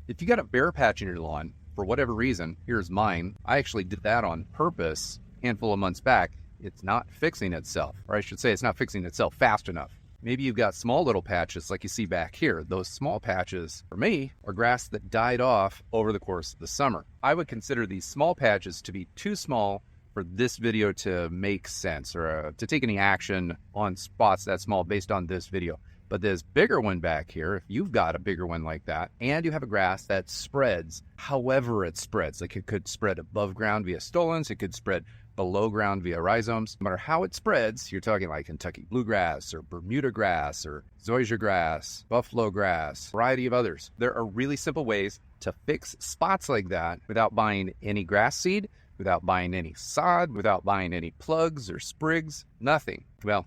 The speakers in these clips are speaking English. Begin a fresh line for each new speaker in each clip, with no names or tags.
If you got a bare patch in your lawn, for whatever reason, here's mine. I actually did that on purpose a handful of months back. It's not fixing itself, or I should say it's not fixing itself fast enough. Maybe you've got small little patches like you see back here. Those small patches, for me, are grass that died off over the course of the summer. I would consider these small patches to be too small for this video to make sense or to take any action on spots that small based on this video. But this bigger one back here, if you've got a bigger one like that, and you have a grass that spreads however it spreads, like it could spread above ground via stolons, it could spread below ground via rhizomes. No matter how it spreads, you're talking like Kentucky bluegrass or Bermuda grass or zoysia grass, buffalo grass, variety of others. There are really simple ways to fix spots like that without buying any grass seed, without buying any sod, without buying any plugs or sprigs, nothing. Well,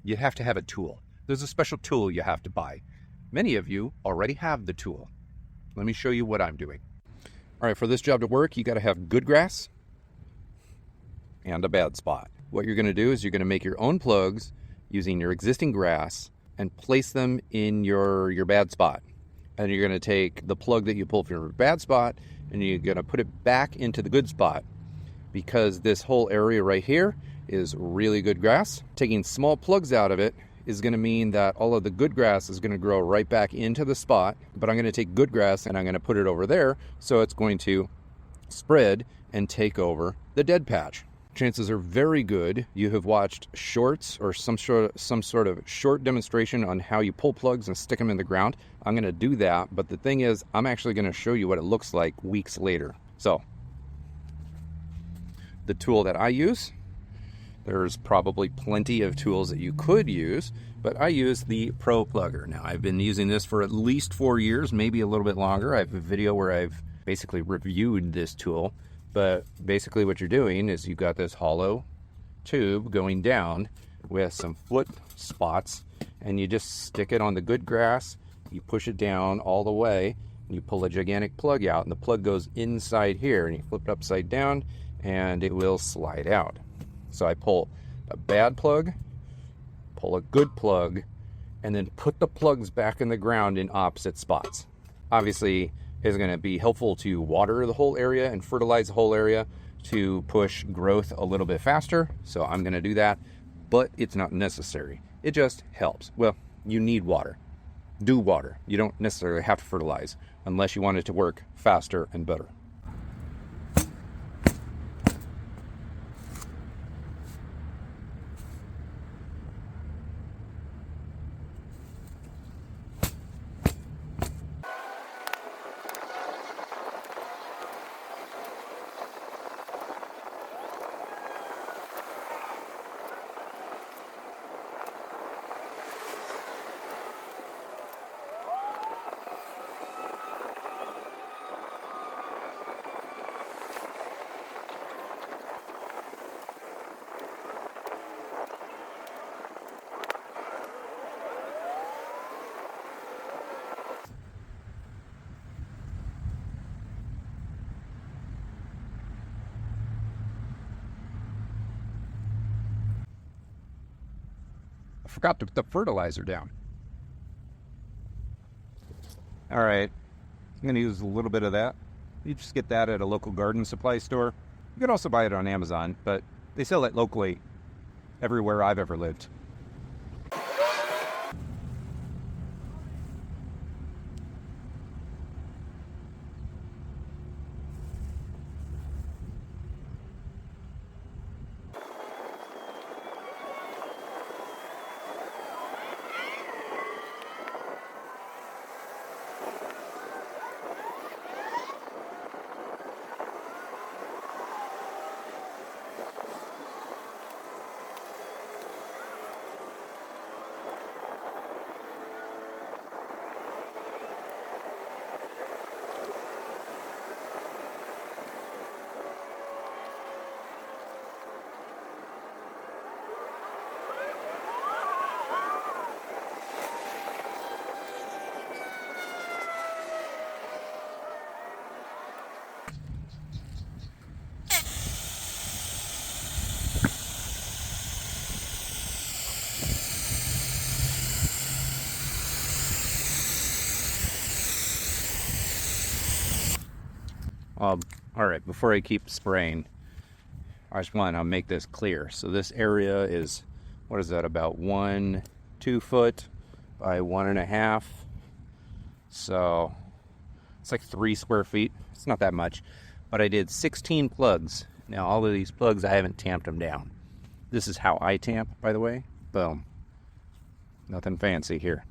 you have to have a tool. There's a special tool you have to buy. Many of you already have the tool. Let me show you what I'm doing. All right, for this job to work, you got to have good grass and a bad spot. What you're going to do is you're going to make your own plugs using your existing grass and place them in your bad spot. And you're going to take the plug that you pull from your bad spot and you're going to put it back into the good spot, because this whole area right here is really good grass. Taking small plugs out of it is going to mean that all of the good grass is going to grow right back into the spot, but I'm going to take good grass and I'm going to put it over there, so it's going to spread and take over the dead patch. Chances are very good you have watched shorts or some sort of short demonstration on how you pull plugs and stick them in the ground. I'm going to do that, but the thing is, I'm actually going to show you what it looks like weeks later. So, the tool that I use, there's probably plenty of tools that you could use, but I use the Pro Plugger. Now, I've been using this for at least 4 years, maybe a little bit longer. I have a video where I've basically reviewed this tool, but basically what you're doing is you've got this hollow tube going down with some foot spots, and you just stick it on the good grass, you push it down all the way, and you pull a gigantic plug out, and the plug goes inside here, and you flip it upside down, and it will slide out. So I pull a bad plug, pull a good plug, and then put the plugs back in the ground in opposite spots. Obviously, it's going to be helpful to water the whole area and fertilize the whole area to push growth a little bit faster. So I'm going to do that, but it's not necessary. It just helps. Well, you need water. Do water. You don't necessarily have to fertilize unless you want it to work faster and better. I forgot to put the fertilizer down. All right, I'm going to use a little bit of that. You just get that at a local garden supply store. You can also buy it on Amazon, but they sell it locally everywhere I've ever lived. All right, before I keep spraying, I just want to make this clear. So this area is, what is that, about 2 foot by 1.5. So it's like 3 square feet. It's not that much, but I did 16 plugs. Now all of these plugs, I haven't tamped them down. This is how I tamp, by the way. Boom. Nothing fancy here.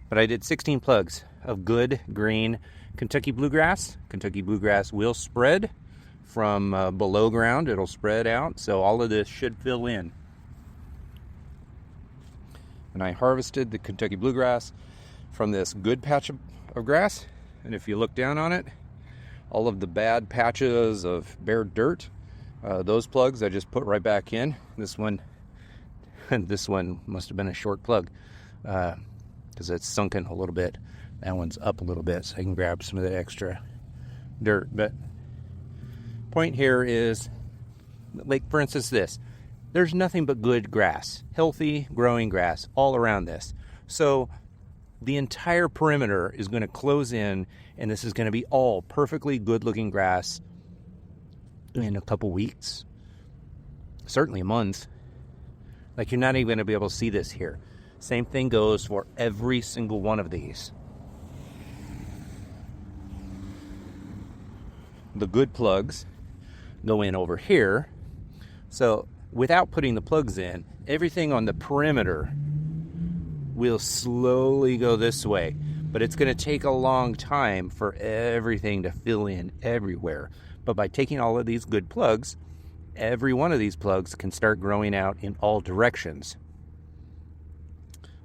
But I did 16 plugs of good green Kentucky bluegrass. Kentucky bluegrass will spread from below ground. It'll spread out, so all of this should fill in. And I harvested the Kentucky bluegrass from this good patch of grass. And if you look down on it, all of the bad patches of bare dirt, those plugs I just put right back in. This one, this one must have been a short plug because it's sunken a little bit. That one's up a little bit, so I can grab some of the extra dirt. But point here is, like for instance this, there's nothing but good grass, healthy growing grass all around this. So the entire perimeter is going to close in, and this is going to be all perfectly good looking grass in a couple weeks, certainly a month. Like, you're not even going to be able to see this here. Same thing goes for every single one of these. The good plugs go in over here. So without putting the plugs in, everything on the perimeter will slowly go this way. But it's going to take a long time for everything to fill in everywhere. But by taking all of these good plugs, every one of these plugs can start growing out in all directions.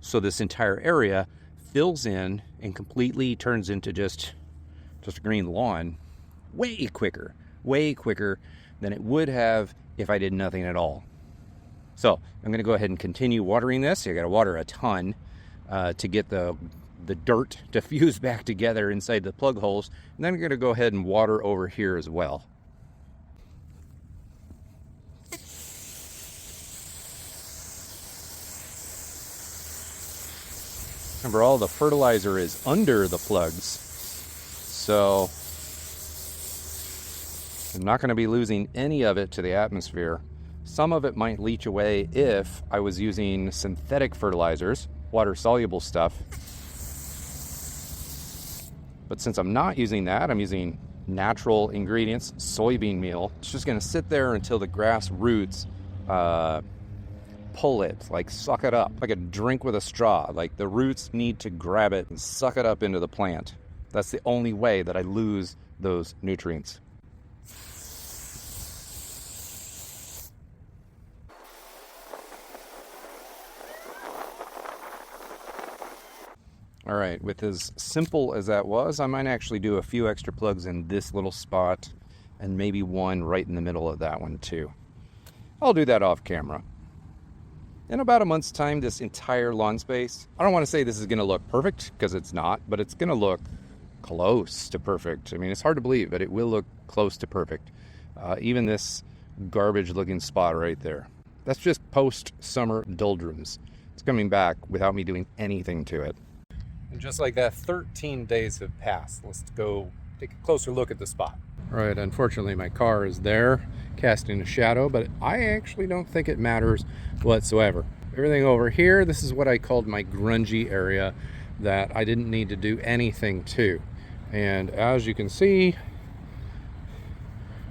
So this entire area fills in and completely turns into just a green lawn way quicker than it would have if I did nothing at all. So I'm going to go ahead and continue watering this. I got to water a ton to get the dirt to fuse back together inside the plug holes. And then I'm going to go ahead and water over here as well. Remember, all the fertilizer is under the plugs, so I'm not going to be losing any of it to the atmosphere. Some of it might leach away if I was using synthetic fertilizers, water-soluble stuff. But since I'm not using that, I'm using natural ingredients, soybean meal. It's just going to sit there until the grass roots pull it, like suck it up, like a drink with a straw. Like, the roots need to grab it and suck it up into the plant. That's the only way that I lose those nutrients. All right, with as simple as that was, I might actually do a few extra plugs in this little spot and maybe one right in the middle of that one too. I'll do that off camera. In about a month's time, this entire lawn space, I don't want to say this is going to look perfect, because it's not, but it's going to look close to perfect. I mean, it's hard to believe, but it will look close to perfect. Even this garbage looking spot right there. That's just post-summer doldrums. It's coming back without me doing anything to it. And just like that, 13 days have passed. Let's go take a closer look at the spot. All right, unfortunately my car is there casting a shadow, but I actually don't think it matters whatsoever. Everything over here, this is what I called my grungy area that I didn't need to do anything to. And as you can see,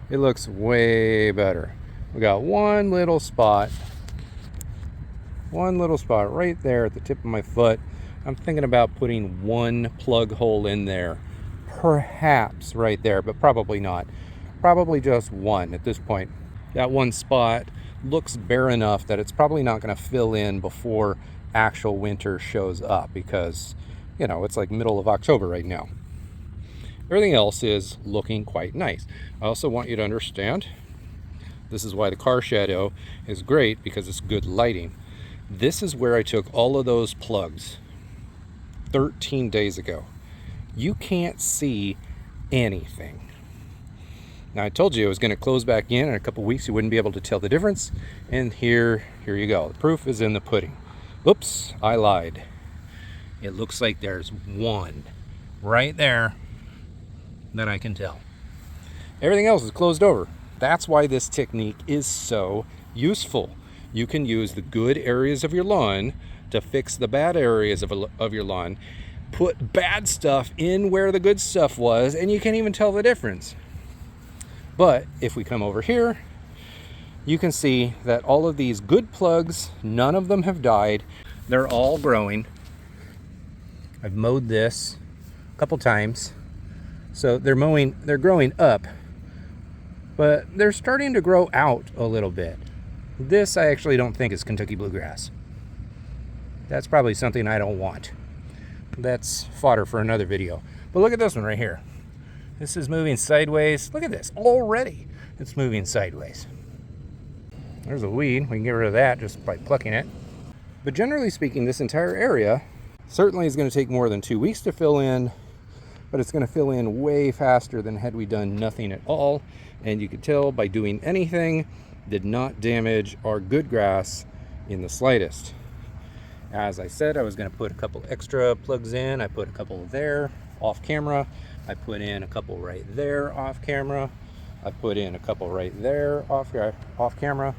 it looks way better. We got one little spot right there at the tip of my foot. I'm thinking about putting one plug hole in there, perhaps right there, but probably not. Probably just one at this point. That one spot looks bare enough that it's probably not going to fill in before actual winter shows up, because, you know, it's like middle of October right now. Everything else is looking quite nice. I also want you to understand, this is why the car shadow is great, because it's good lighting. This is where I took all of those plugs 13 days ago. You can't see anything. Now, I told you it was going to close back in a couple weeks. You wouldn't be able to tell the difference. And here you go. The proof is in the pudding. Oops, I lied. It looks like there's one right there
that I can tell. Everything else is closed over. That's why this technique is so useful. You can use the good areas of your lawn to fix the bad areas of your lawn. Put bad stuff in where the good stuff was, and you can't even tell the difference. But if we come over here, you can see that all of these good plugs, none of them have died. They're all growing. I've mowed this a couple times. So they're growing up, but they're starting to grow out a little bit. This I actually don't think is Kentucky bluegrass. That's probably something I don't want. That's fodder for another video. But look at this one right here. This is moving sideways. Look at this, already it's moving sideways. There's a weed, we can get rid of that just by plucking it. But generally speaking, this entire area certainly is going to take more than 2 weeks to fill in, but it's going to fill in way faster than had we done nothing at all. And you could tell by doing anything did not damage our good grass in the slightest. As I said, I was going to put a couple extra plugs in. I put a couple there off camera. I put in a couple right there off camera. I put in a couple right there off camera.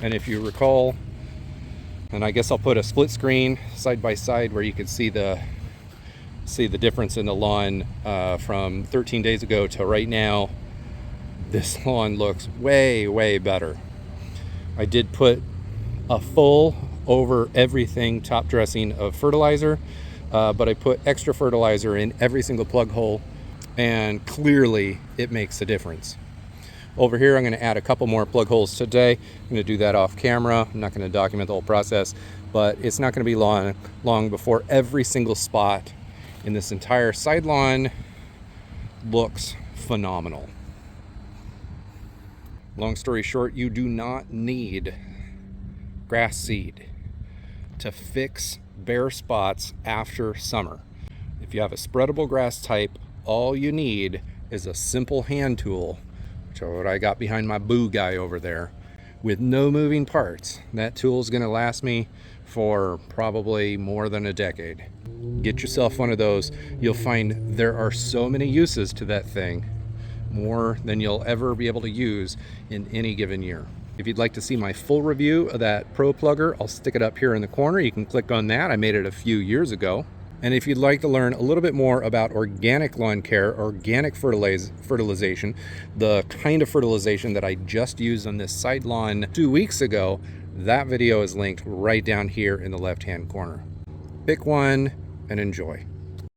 And if you recall, and I guess I'll put a split screen side by side where you can see the difference in the lawn from 13 days ago to right now. This lawn looks way, way better. I did put a full over everything top dressing of fertilizer, but I put extra fertilizer in every single plug hole, and clearly it makes a difference. Over here, I'm going to add a couple more plug holes today. I'm going to do that off camera. I'm not going to document the whole process, but it's not going to be long before every single spot in this entire side lawn looks phenomenal. Long story short, you do not need grass seed to fix bare spots after summer. If you have a spreadable grass type, all you need is a simple hand tool, which is what I got behind my boo guy over there, with no moving parts. That tool is going to last me for probably more than a decade. Get yourself one of those. You'll find there are so many uses to that thing, more than you'll ever be able to use in any given year. If you'd like to see my full review of that Pro Plugger, I'll stick it up here in the corner. You can click on that. I made it a few years ago. And if you'd like to learn a little bit more about organic lawn care, organic fertilization, the kind of fertilization that I just used on this side lawn 2 weeks ago, that video is linked right down here in the left-hand corner. Pick one and enjoy.